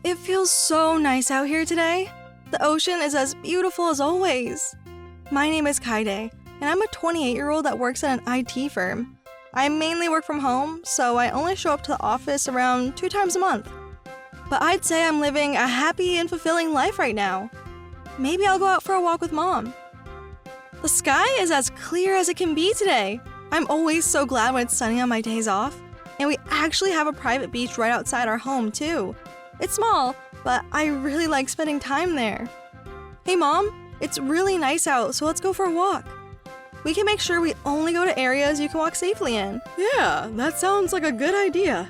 it feels so nice out here today. The ocean is as beautiful as always. My name is Kaide, and I'm a 28-year-old that works at an IT firm. I mainly work from home, so I only show up to the office around 2 times a month. But I'd say I'm living a happy and fulfilling life right now. Maybe I'll go out for a walk with Mom. The sky is as clear as it can be today. I'm always so glad when it's sunny on my days off. And we actually have a private beach right outside our home, too. It's small, but I really like spending time there. Hey Mom, it's really nice out, so let's go for a walk. We can make sure we only go to areas you can walk safely in. Yeah, that sounds like a good idea.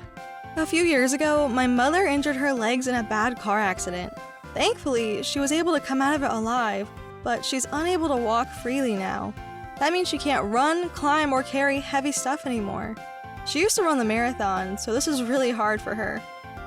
A few years ago, my mother injured her legs in a bad car accident. Thankfully, she was able to come out of it alive, but she's unable to walk freely now. That means she can't run, climb, or carry heavy stuff anymore. She used to run the marathon, so this is really hard for her.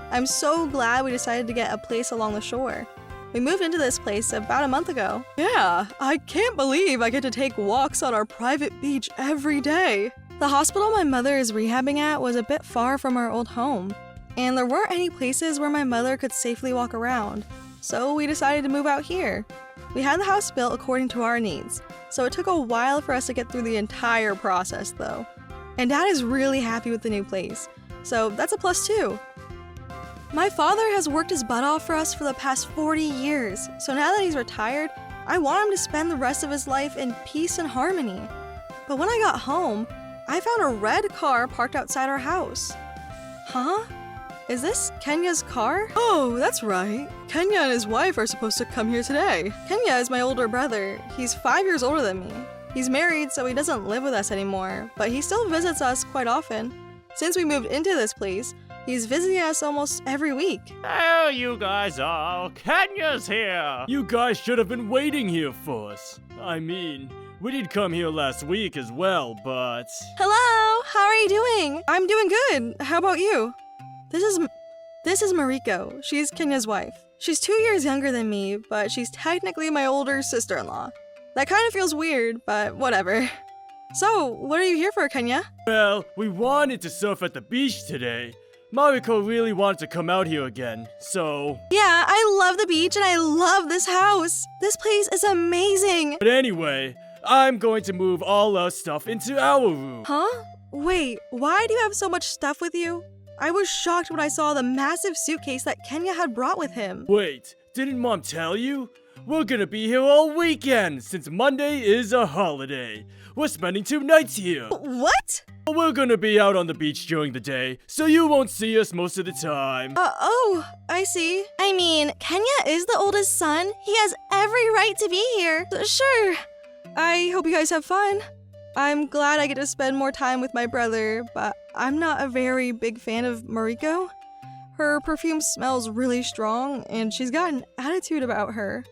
I'm so glad we decided to get a place along the shore. We moved into this place about a month ago. Yeah, I can't believe I get to take walks on our private beach every day. The hospital my mother is rehabbing at was a bit far from our old home, and there weren't any places where my mother could safely walk around, so we decided to move out here. We had the house built according to our needs, so it took a while for us to get through the entire process though. And Dad is really happy with the new place, so that's a plus too. My father has worked his butt off for us for the past 40 years, so now that he's retired, I want him to spend the rest of his life in peace and harmony. But when I got home, I found a red car parked outside our house. Huh? Is this Kenya's car? Oh, that's right. Kenya and his wife are supposed to come here today. Kenya is my older brother. He's 5 years older than me. He's married, so he doesn't live with us anymore, but he still visits us quite often. Since we moved into this place, he's visiting us almost every week. There you guys are. Kenya's here. You guys should have been waiting here for us. I mean, we did come here last week as well, but... Hello, how are you doing? I'm doing good. How about you? This is Mariko. She's Kenya's wife. She's 2 years younger than me, but she's technically my older sister-in-law. That kind of feels weird, but whatever. So, what are you here for, Kenya? Well, we wanted to surf at the beach today. Mariko really wanted to come out here again, so... Yeah, I love the beach and I love this house. This place is amazing. But anyway, I'm going to move all our stuff into our room. Huh? Wait, why do you have so much stuff with you? I was shocked when I saw the massive suitcase that Kenya had brought with him. Wait, didn't Mom tell you? We're gonna be here all weekend, since Monday is a holiday. We're spending 2 nights here. What? We're gonna be out on the beach during the day, so you won't see us most of the time. Oh, I see. I mean, Kenya is the oldest son. He has every right to be here. Sure. I hope you guys have fun. I'm glad I get to spend more time with my brother, but I'm not a very big fan of Mariko. Her perfume smells really strong, and she's got an attitude about her.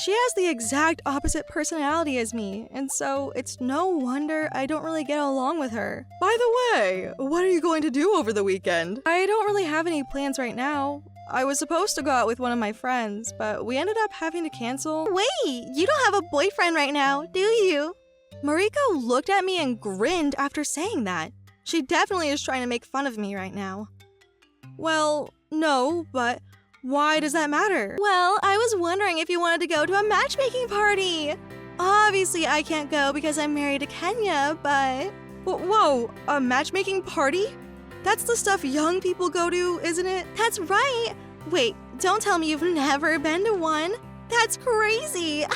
She has the exact opposite personality as me, and so it's no wonder I don't really get along with her. By the way, what are you going to do over the weekend? I don't really have any plans right now. I was supposed to go out with one of my friends, but we ended up having to cancel. Wait, you don't have a boyfriend right now, do you? Mariko looked at me and grinned after saying that. She definitely is trying to make fun of me right now. Well, no, but why does that matter? Well, I was wondering if you wanted to go to a matchmaking party. Obviously, I can't go because I'm married to Kenya, but... Whoa, a matchmaking party? That's the stuff young people go to, isn't it? That's right. Wait, don't tell me you've never been to one. That's crazy.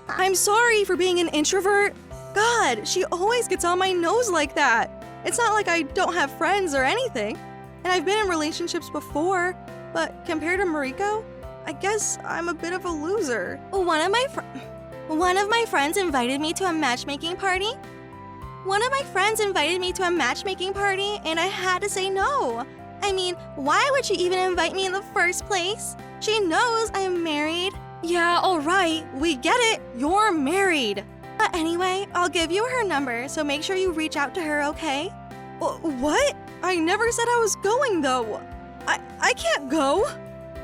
I'm sorry for being an introvert. God, she always gets on my nose like that. It's not like I don't have friends or anything. And I've been in relationships before. But compared to Mariko, I guess I'm a bit of a loser. One of my friends invited me to a matchmaking party. And I had to say no. I mean, why would she even invite me in the first place? She knows I'm married. Yeah, alright, we get it. You're married. But anyway, I'll give you her number, so make sure you reach out to her, okay? What? I never said I was going, though. I can't go.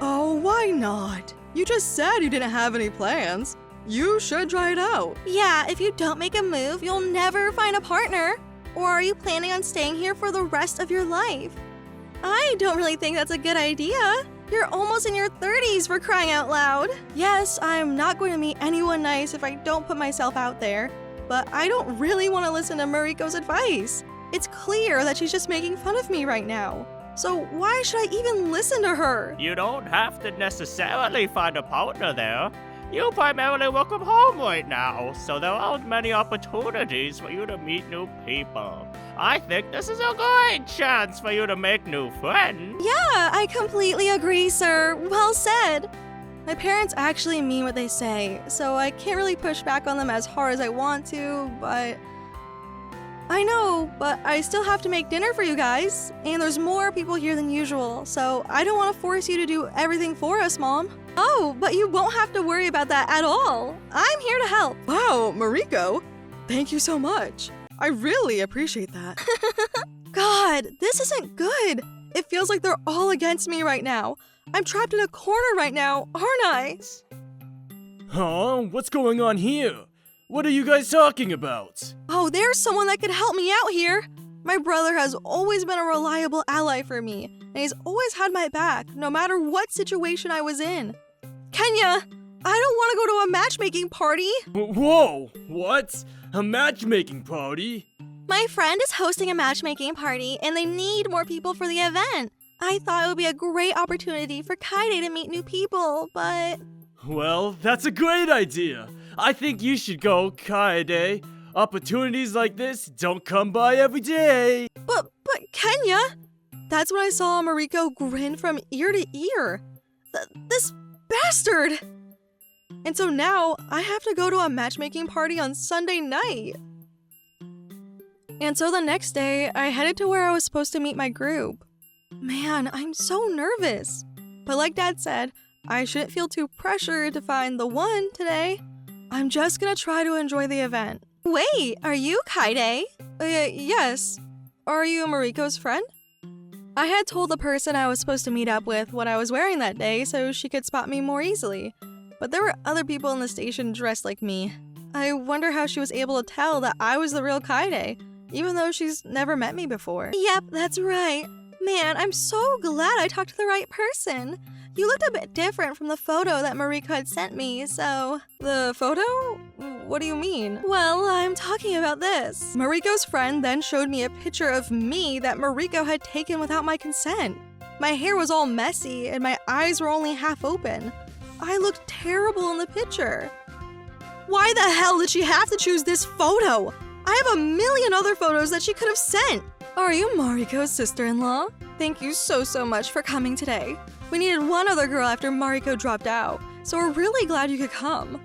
Oh, why not? You just said you didn't have any plans. You should try it out. Yeah, if you don't make a move, you'll never find a partner. Or are you planning on staying here for the rest of your life? I don't really think that's a good idea. You're almost in your 30s for crying out loud. Yes, I'm not going to meet anyone nice if I don't put myself out there, but I don't really want to listen to Mariko's advice. It's clear that she's just making fun of me right now. So why should I even listen to her? You don't have to necessarily find a partner there. You primarily work from home right now, so there aren't many opportunities for you to meet new people. I think this is a great chance for you to make new friends. Yeah, I completely agree, sir. Well said. My parents actually mean what they say, so I can't really push back on them as hard as I want to, but... I know, but I still have to make dinner for you guys, and there's more people here than usual, so I don't want to force you to do everything for us, Mom. Oh, but you won't have to worry about that at all. I'm here to help. Wow, Mariko, thank you so much. I really appreciate that. God, this isn't good. It feels like they're all against me right now. I'm trapped in a corner right now, aren't I? Huh? What's going on here? What are you guys talking about? Oh, there's someone that could help me out here. My brother has always been a reliable ally for me, and he's always had my back, no matter what situation I was in. Kenya, I don't want to go to a matchmaking party. Whoa, what? A matchmaking party? My friend is hosting a matchmaking party, and they need more people for the event. I thought it would be a great opportunity for Kaide to meet new people, but... Well, that's a great idea. I think you should go, Kaede. Opportunities like this don't come by every day. But Kenya! That's when I saw Mariko grin from ear to ear. This bastard! And so now, I have to go to a matchmaking party on Sunday night. And so the next day, I headed to where I was supposed to meet my group. Man, I'm so nervous. But like Dad said, I shouldn't feel too pressured to find the one today. I'm just gonna try to enjoy the event. Wait, are you Kaide? Yes. Are you Mariko's friend? I had told the person I was supposed to meet up with what I was wearing that day so she could spot me more easily. But there were other people in the station dressed like me. I wonder how she was able to tell that I was the real Kaide, even though she's never met me before. Yep, that's right. Man, I'm so glad I talked to the right person. You looked a bit different from the photo that Mariko had sent me, so... The photo? What do you mean? Well, I'm talking about this. Mariko's friend then showed me a picture of me that Mariko had taken without my consent. My hair was all messy and my eyes were only half open. I looked terrible in the picture. Why the hell did she have to choose this photo? I have a million other photos that she could have sent. Are you Mariko's sister-in-law? Thank you so much for coming today. We needed one other girl after Mariko dropped out, so we're really glad you could come.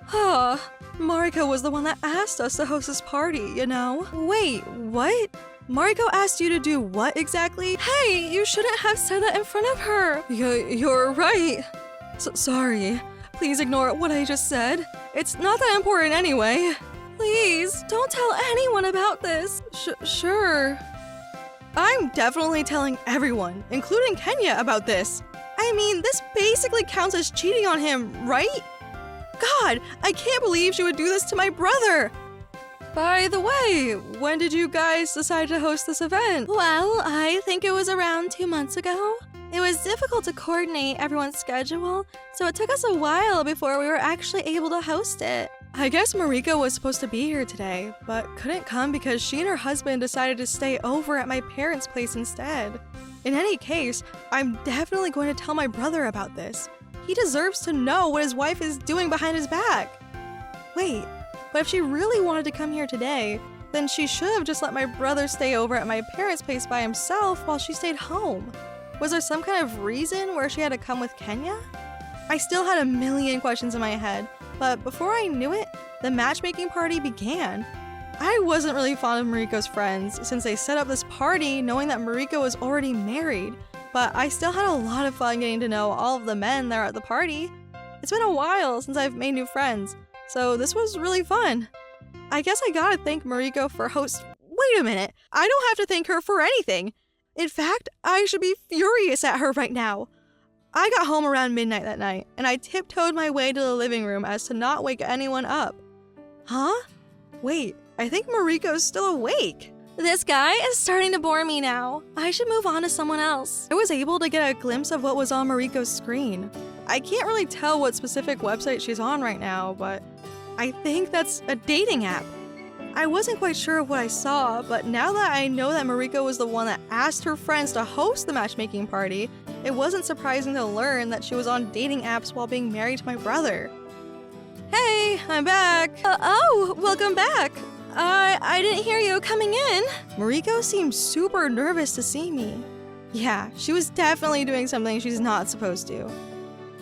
Mariko was the one that asked us to host this party, you know? Wait, what? Mariko asked you to do what exactly? Hey, you shouldn't have said that in front of her. You're right. Sorry. Please ignore what I just said. It's not that important anyway. Please, don't tell anyone about this. Sure. I'm definitely telling everyone, including Kenya, about this. I mean, this basically counts as cheating on him, right? God, I can't believe she would do this to my brother. By the way, when did you guys decide to host this event? Well, I think it was around 2 months ago. It was difficult to coordinate everyone's schedule, so it took us a while before we were actually able to host it. I guess Mariko was supposed to be here today, but couldn't come because she and her husband decided to stay over at my parents' place instead. In any case, I'm definitely going to tell my brother about this. He deserves to know what his wife is doing behind his back. Wait, but if she really wanted to come here today, then she should have just let my brother stay over at my parents' place by himself while she stayed home. Was there some kind of reason where she had to come with Kenya? I still had a million questions in my head, but before I knew it, the matchmaking party began. I wasn't really fond of Mariko's friends since they set up this party knowing that Mariko was already married, but I still had a lot of fun getting to know all of the men that are at the party. It's been a while since I've made new friends, so this was really fun. I guess I gotta thank Mariko for Wait a minute, I don't have to thank her for anything. In fact, I should be furious at her right now. I got home around midnight that night, and I tiptoed my way to the living room as to not wake anyone up. Huh? Wait, I think Mariko's still awake. This guy is starting to bore me now. I should move on to someone else. I was able to get a glimpse of what was on Mariko's screen. I can't really tell what specific website she's on right now, but I think that's a dating app. I wasn't quite sure of what I saw, but now that I know that Mariko was the one that asked her friends to host the matchmaking party, it wasn't surprising to learn that she was on dating apps while being married to my brother. Hey, I'm back. Welcome back. I didn't hear you coming in. Mariko seemed super nervous to see me. Yeah, she was definitely doing something she's not supposed to.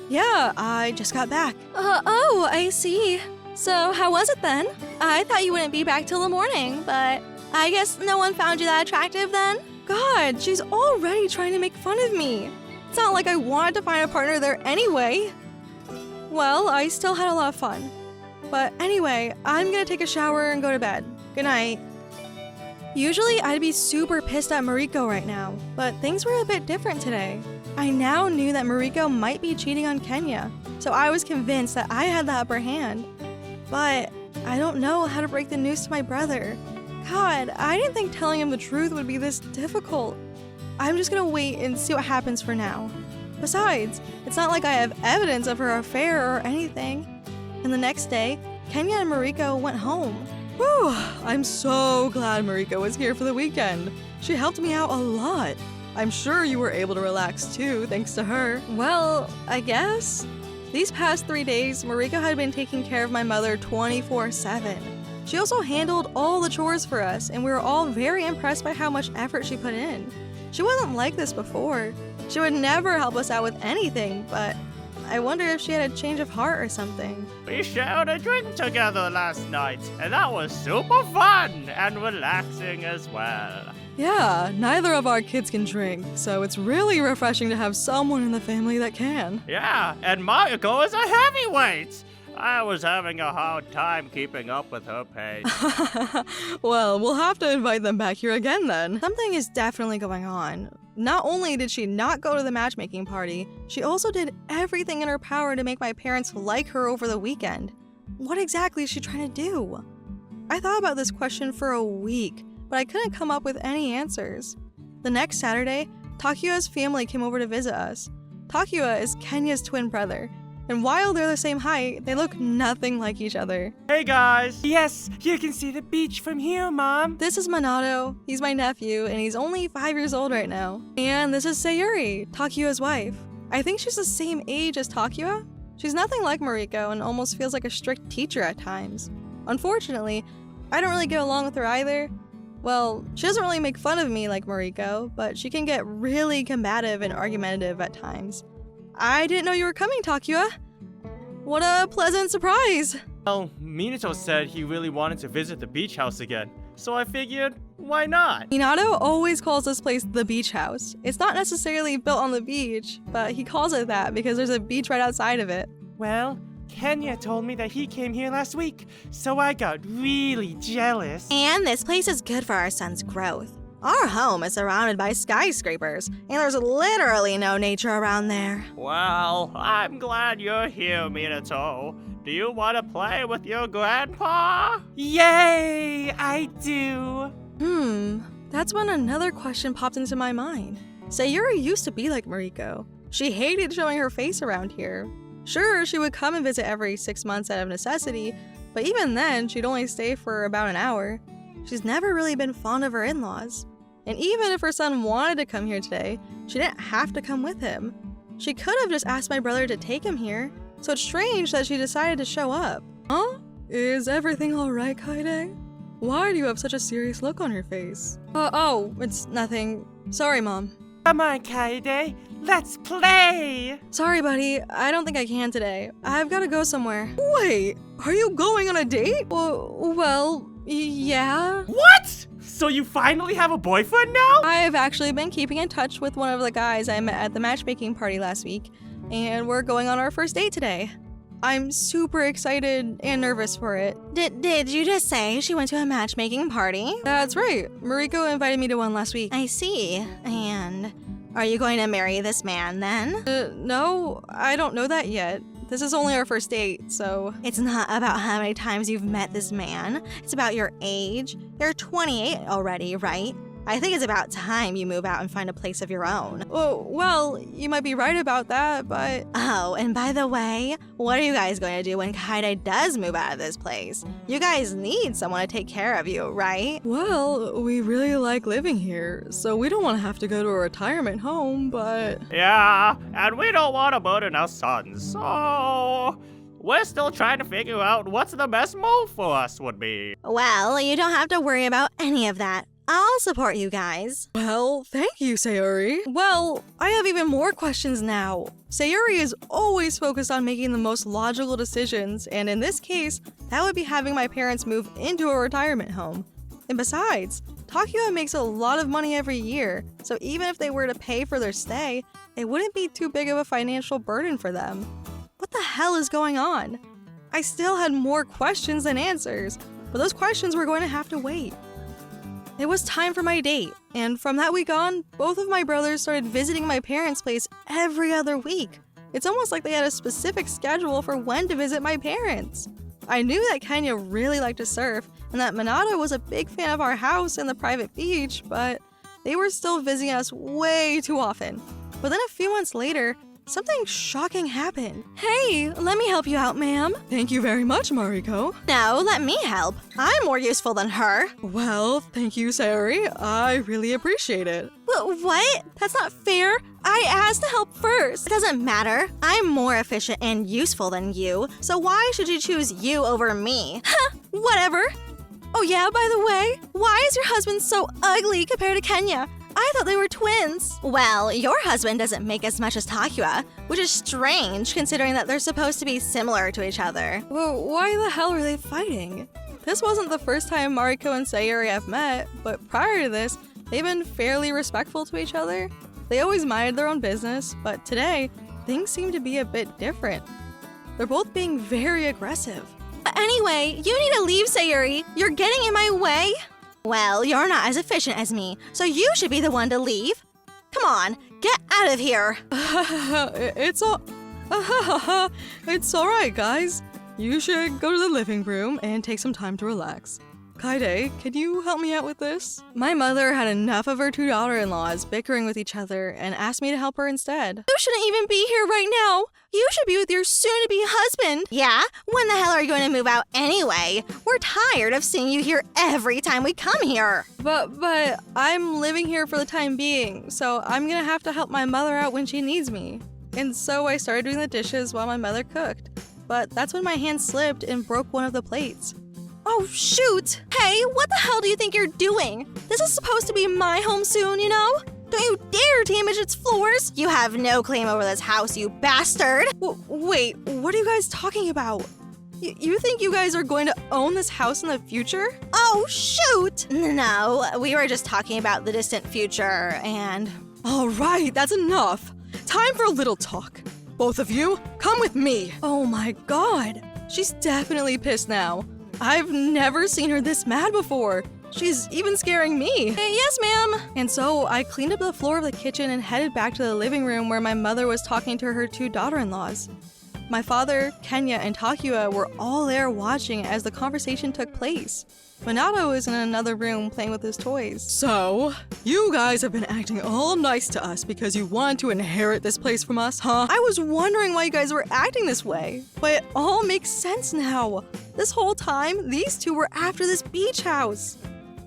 Yeah, I just got back. I see. So how was it then? I thought you wouldn't be back till the morning, but I guess no one found you that attractive then? God, she's already trying to make fun of me. It's not like I wanted to find a partner there anyway. Well, I still had a lot of fun. But anyway, I'm gonna take a shower and go to bed. Good night. Usually I'd be super pissed at Mariko right now, but things were a bit different today. I now knew that Mariko might be cheating on Kenya, so I was convinced that I had the upper hand. But I don't know how to break the news to my brother. God, I didn't think telling him the truth would be this difficult. I'm just gonna wait and see what happens for now. Besides, it's not like I have evidence of her affair or anything. And the next day, Kenya and Mariko went home. Whew, I'm so glad Mariko was here for the weekend. She helped me out a lot. I'm sure you were able to relax too, thanks to her. Well, I guess. These past 3 days, Mariko had been taking care of my mother 24/7. She also handled all the chores for us, and we were all very impressed by how much effort she put in. She wasn't like this before. She would never help us out with anything, but I wonder if she had a change of heart or something. We shared a drink together last night, and that was super fun and relaxing as well. Yeah, neither of our kids can drink, so it's really refreshing to have someone in the family that can. Yeah, and Mariko is a heavyweight. I was having a hard time keeping up with her pace. Well, we'll have to invite them back here again then. Something is definitely going on. Not only did she not go to the matchmaking party, she also did everything in her power to make my parents like her over the weekend. What exactly is she trying to do? I thought about this question for a week, but I couldn't come up with any answers. The next Saturday, Takuya's family came over to visit us. Takuya is Kenya's twin brother, and while they're the same height, they look nothing like each other. Hey guys! Yes, you can see the beach from here, Mom! This is Minato. He's my nephew, and he's only 5 years old right now. And this is Sayuri, Takuya's wife. I think she's the same age as Takuya. She's nothing like Mariko and almost feels like a strict teacher at times. Unfortunately, I don't really get along with her either. Well, she doesn't really make fun of me like Mariko, but she can get really combative and argumentative at times. I didn't know you were coming, Takuya. What a pleasant surprise. Well, Minato said he really wanted to visit the beach house again, so I figured, why not? Minato always calls this place the beach house. It's not necessarily built on the beach, but he calls it that because there's a beach right outside of it. Well, Kenya told me that he came here last week, so I got really jealous. And this place is good for our son's growth. Our home is surrounded by skyscrapers, and there's literally no nature around there. Well, I'm glad you're here, Minato. Do you want to play with your grandpa? Yay! I do! That's when another question popped into my mind. Sayuri used to be like Mariko. She hated showing her face around here. Sure, she would come and visit every 6 months out of necessity, but even then, she'd only stay for about an hour. She's never really been fond of her in-laws. And even if her son wanted to come here today, she didn't have to come with him. She could have just asked my brother to take him here, so it's strange that she decided to show up. Huh? Is everything alright, Kaede? Why do you have such a serious look on your face? Oh, it's nothing. Sorry, Mom. Come on, Kaede, let's play! Sorry, buddy. I don't think I can today. I've got to go somewhere. Wait, are you going on a date? Well, yeah. What? So you finally have a boyfriend now? I've actually been keeping in touch with one of the guys I met at the matchmaking party last week, and we're going on our first date today. I'm super excited and nervous for it. Did you just say she went to a matchmaking party? That's right. Mariko invited me to one last week. I see. And are you going to marry this man then? No, I don't know that yet. this is only our first date, so... It's not about how many times you've met this man. It's about your age. You're 28 already, right? I think it's about time you move out and find a place of your own. Oh, well, you might be right about that, but... Oh, and by the way, what are you guys going to do when Kaide does move out of this place? You guys need someone to take care of you, right? Well, we really like living here, so we don't want to have to go to a retirement home, but... Yeah, and we don't want to burden our sons, so... We're still trying to figure out what's the best move for us would be. Well, you don't have to worry about any of that. I'll support you guys. Well, thank you, Sayuri. Well, I have even more questions now. Sayuri is always focused on making the most logical decisions, and in this case, that would be having my parents move into a retirement home. And besides, Takua makes a lot of money every year, so even if they were to pay for their stay, it wouldn't be too big of a financial burden for them. What the hell is going on? I still had more questions than answers, but those questions were going to have to wait. It was time for my date, and from that week on, both of my brothers started visiting my parents' place every other week. It's almost like they had a specific schedule for when to visit my parents. I knew that Kenya really liked to surf, and that Minato was a big fan of our house and the private beach, but they were still visiting us way too often. But then a few months later, something shocking happened. Hey, let me help you out, ma'am. Thank you very much, Mariko. No, let me help. I'm more useful than her. Well, thank you, Sayuri. I really appreciate it. What? That's not fair. I asked to help first. It doesn't matter. I'm more efficient and useful than you, so why should you choose you over me? Huh, whatever. Oh yeah, by the way, why is your husband so ugly compared to Kenya? I thought they were twins. Well, your husband doesn't make as much as Takua, which is strange considering that they're supposed to be similar to each other. Well, why the hell are they fighting? This wasn't the first time Mariko and Sayuri have met, but prior to this, they've been fairly respectful to each other. They always minded their own business, but today, things seem to be a bit different. They're both being very aggressive. Anyway, you need to leave, Sayuri. You're getting in my way. Well, you're not as efficient as me, so you should be the one to leave. Come on, get out of here. It's all right, guys. You should go to the living room and take some time to relax. Kaide, can you help me out with this? My mother had enough of her two daughter-in-laws bickering with each other and asked me to help her instead. You shouldn't even be here right now. You should be with your soon-to-be husband. Yeah? When the hell are you going to move out anyway? We're tired of seeing you here every time we come here. But I'm living here for the time being, so I'm gonna have to help my mother out when she needs me. And so I started doing the dishes while my mother cooked. But that's when my hand slipped and broke one of the plates. Oh, shoot! Hey, what the hell do you think you're doing? This is supposed to be my home soon, you know? Don't you dare damage its floors! You have no claim over this house, you bastard! Wait, what are you guys talking about? You think you guys are going to own this house in the future? Oh, shoot! No, we were just talking about the distant future, and... All right, that's enough. Time for a little talk. Both of you, come with me. Oh my god, she's definitely pissed now. I've never seen her this mad before. She's even scaring me. Yes, ma'am. And so I cleaned up the floor of the kitchen and headed back to the living room where my mother was talking to her two daughter-in-laws. My father, Kenya, and Takua were all there watching as the conversation took place. Minato was in another room playing with his toys. So, you guys have been acting all nice to us because you wanted to inherit this place from us, huh? I was wondering why you guys were acting this way, but it all makes sense now. This whole time, these two were after this beach house.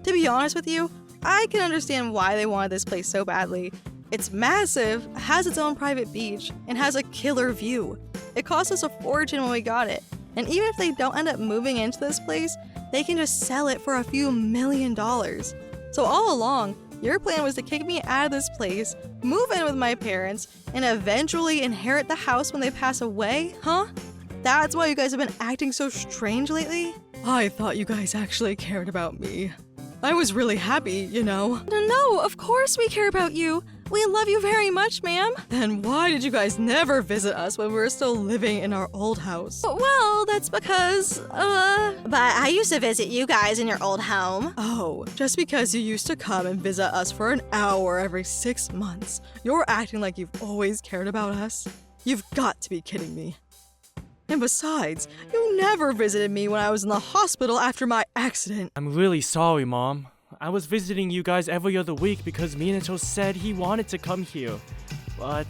To be honest with you, I can understand why they wanted this place so badly. It's massive, has its own private beach, and has a killer view. It cost us a fortune when we got it, and even if they don't end up moving into this place, they can just sell it for a few $1 million. So all along, your plan was to kick me out of this place, move in with my parents, and eventually inherit the house when they pass away, huh? That's why you guys have been acting so strange lately? I thought you guys actually cared about me. I was really happy, you know. No, of course we care about you. We love you very much, ma'am. Then why did you guys never visit us when we were still living in our old house? Well, that's because, But I used to visit you guys in your old home. Oh, just because you used to come and visit us for an hour every 6 months, you're acting like you've always cared about us? You've got to be kidding me. And besides, you never visited me when I was in the hospital after my accident. I'm really sorry, Mom. I was visiting you guys every other week because Minato said he wanted to come here. But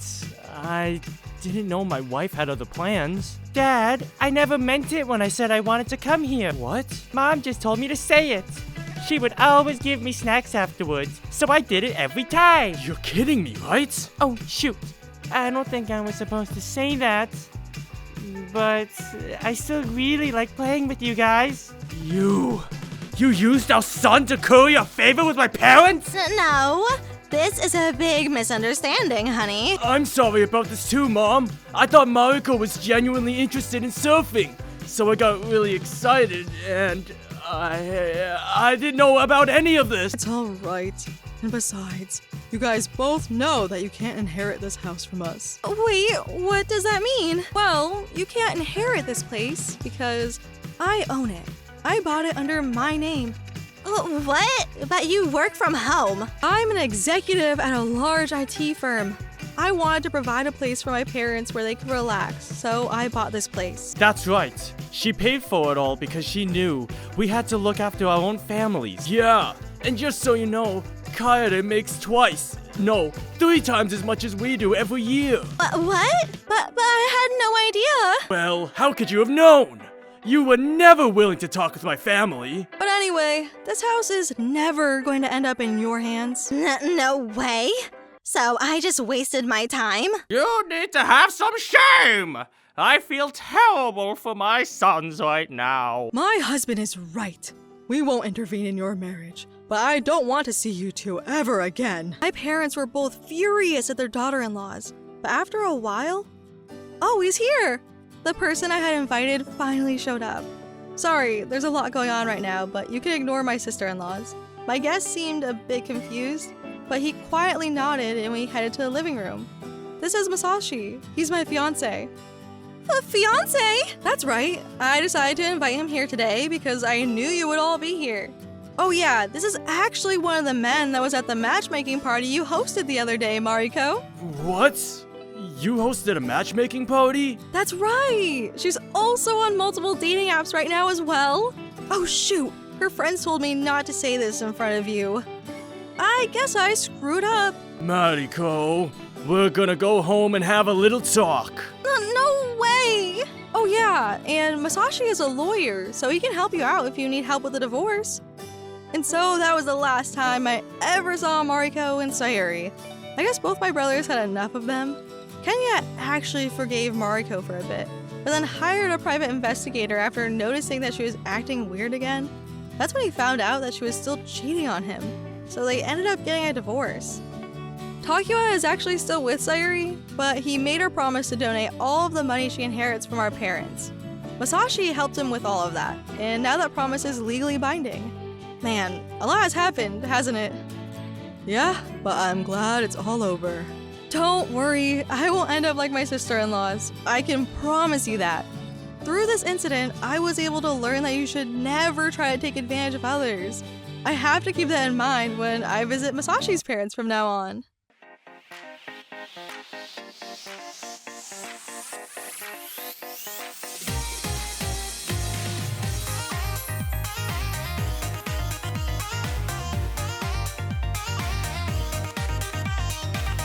I didn't know my wife had other plans. Dad, I never meant it when I said I wanted to come here. What? Mom just told me to say it. She would always give me snacks afterwards, so I did it every time. You're kidding me, right? Oh, shoot. I don't think I was supposed to say that. But I still really like playing with you guys. You used our son to curry a favor with my parents? No, this is a big misunderstanding, honey. I'm sorry about this too, Mom. I thought Mariko was genuinely interested in surfing, so I got really excited, and I didn't know about any of this. It's all right. And besides, you guys both know that you can't inherit this house from us. Wait, what does that mean? Well, you can't inherit this place because I own it. I bought it under my name. What? But you work from home. I'm an executive at a large IT firm. I wanted to provide a place for my parents where they could relax, so I bought this place. That's right. She paid for it all because she knew we had to look after our own families. Yeah, and just so you know, Kaede makes twice, no, 3 times as much as we do every year. What? But I had no idea. Well, how could you have known? You were never willing to talk with my family. But anyway, this house is never going to end up in your hands. No way. So I just wasted my time? You need to have some shame! I feel terrible for my sons right now. My husband is right. We won't intervene in your marriage, but I don't want to see you two ever again. My parents were both furious at their daughter-in-laws, but after a while... Oh, he's here! The person I had invited finally showed up. Sorry, there's a lot going on right now, but you can ignore my sister-in-laws. My guest seemed a bit confused, but he quietly nodded and we headed to the living room. This is Masashi. He's my fiancé. A fiancé? That's right. I decided to invite him here today because I knew you would all be here. Oh yeah, this is actually one of the men that was at the matchmaking party you hosted the other day, Mariko. What? You hosted a matchmaking party? That's right! She's also on multiple dating apps right now as well. Oh shoot, her friends told me not to say this in front of you. I guess I screwed up. Mariko, we're gonna go home and have a little talk. No way! Oh yeah, and Masashi is a lawyer, so he can help you out if you need help with a divorce. And so that was the last time I ever saw Mariko and Sayuri. I guess both my brothers had enough of them. Kenya actually forgave Mariko for a bit, but then hired a private investigator after noticing that she was acting weird again. That's when he found out that she was still cheating on him, so they ended up getting a divorce. Takiwa is actually still with Sayuri, but he made her promise to donate all of the money she inherits from our parents. Masashi helped him with all of that, and now that promise is legally binding. Man, a lot has happened, hasn't it? Yeah, but I'm glad it's all over. Don't worry, I won't end up like my sister-in-laws. I can promise you that. Through this incident, I was able to learn that you should never try to take advantage of others. I have to keep that in mind when I visit Masashi's parents from now on.